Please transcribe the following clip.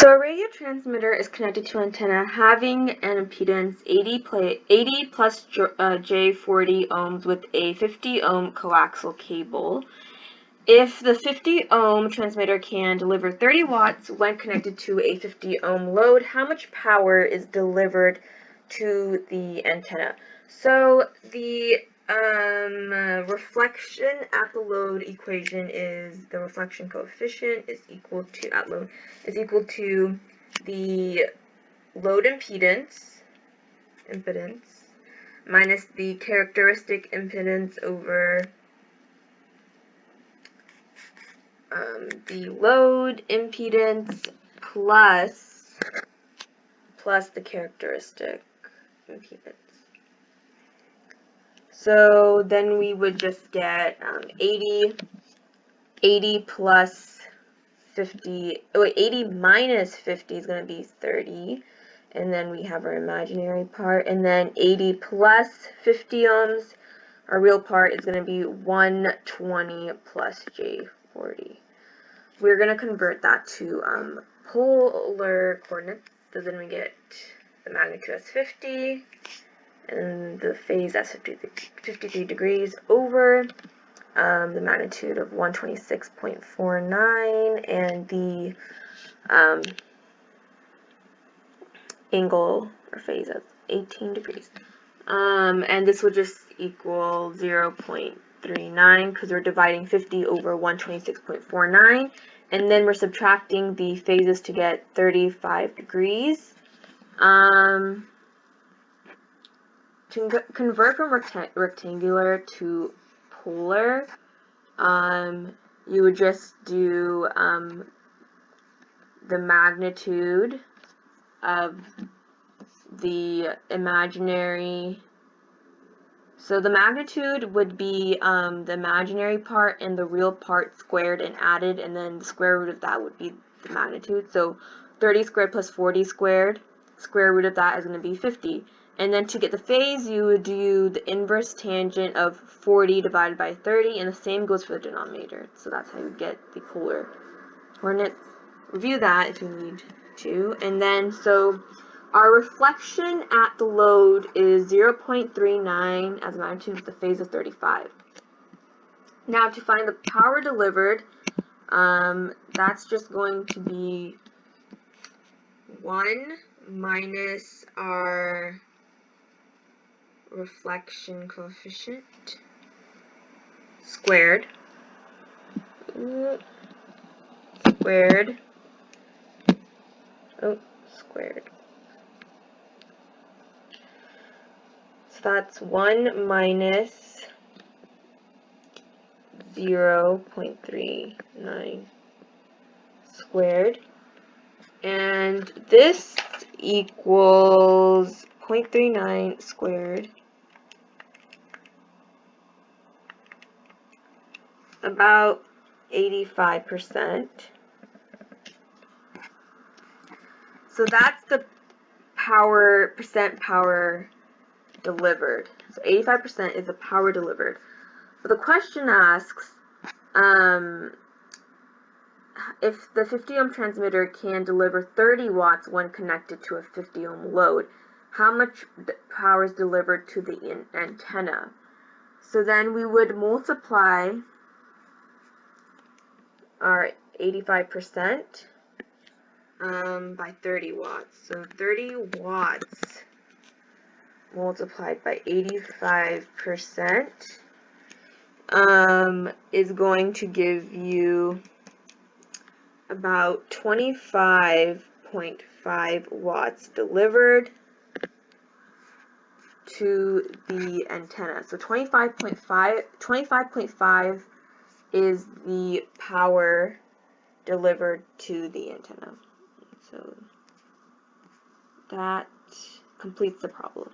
So a radio transmitter is connected to an antenna having an impedance 80 plus J40 ohms with a 50 ohm coaxial cable. If the 50 ohm transmitter can deliver 30 watts when connected to a 50 ohm load, how much power is delivered to the antenna? So the reflection at the load equation is the reflection coefficient is equal to at load is equal to the load impedance minus the characteristic impedance over the load impedance plus the characteristic impedance. So then we would just get 80 plus 50, 80 minus 50 is going to be 30, and then we have our imaginary part, and then 80 plus 50 ohms, our real part is going to be 120 plus J40. We're going to convert that to polar coordinates, so then we get the magnitude as 50, and the phase as 53 degrees over the magnitude of 126.49 and the angle or phase as 18 degrees. And this would just equal 0.39 because we're dividing 50 over 126.49, and then we're subtracting the phases to get 35 degrees. To convert from rectangular to polar, you would just do the magnitude of the imaginary. So the magnitude would be the imaginary part and the real part squared and added, and then the square root of that would be the magnitude. So 30 squared plus 40 squared, square root of that is going to be 50. And then to get the phase, you would do the inverse tangent of 40 divided by 30, and the same goes for the denominator. So that's how you get the polar coordinates. Review that if you need to. And then, so our reflection at the load is 0.39 as a magnitude with the phase of 35. Now, to find the power delivered, that's just going to be 1 minus our reflection coefficient squared squared. So that's 1 minus 0.39 squared, and this equals 0.39 squared, about 85%. So that's the percent power delivered. So 85% is the power delivered. But the question asks, if the 50 ohm transmitter can deliver 30 watts when connected to a 50 ohm load, how much power is delivered to the antenna? So then we would multiply our 85% by 30 watts. So 30 watts multiplied by 85% is going to give you about 25.5 watts delivered to the antenna. So 25.5 is the power delivered to the antenna. So that completes the problem.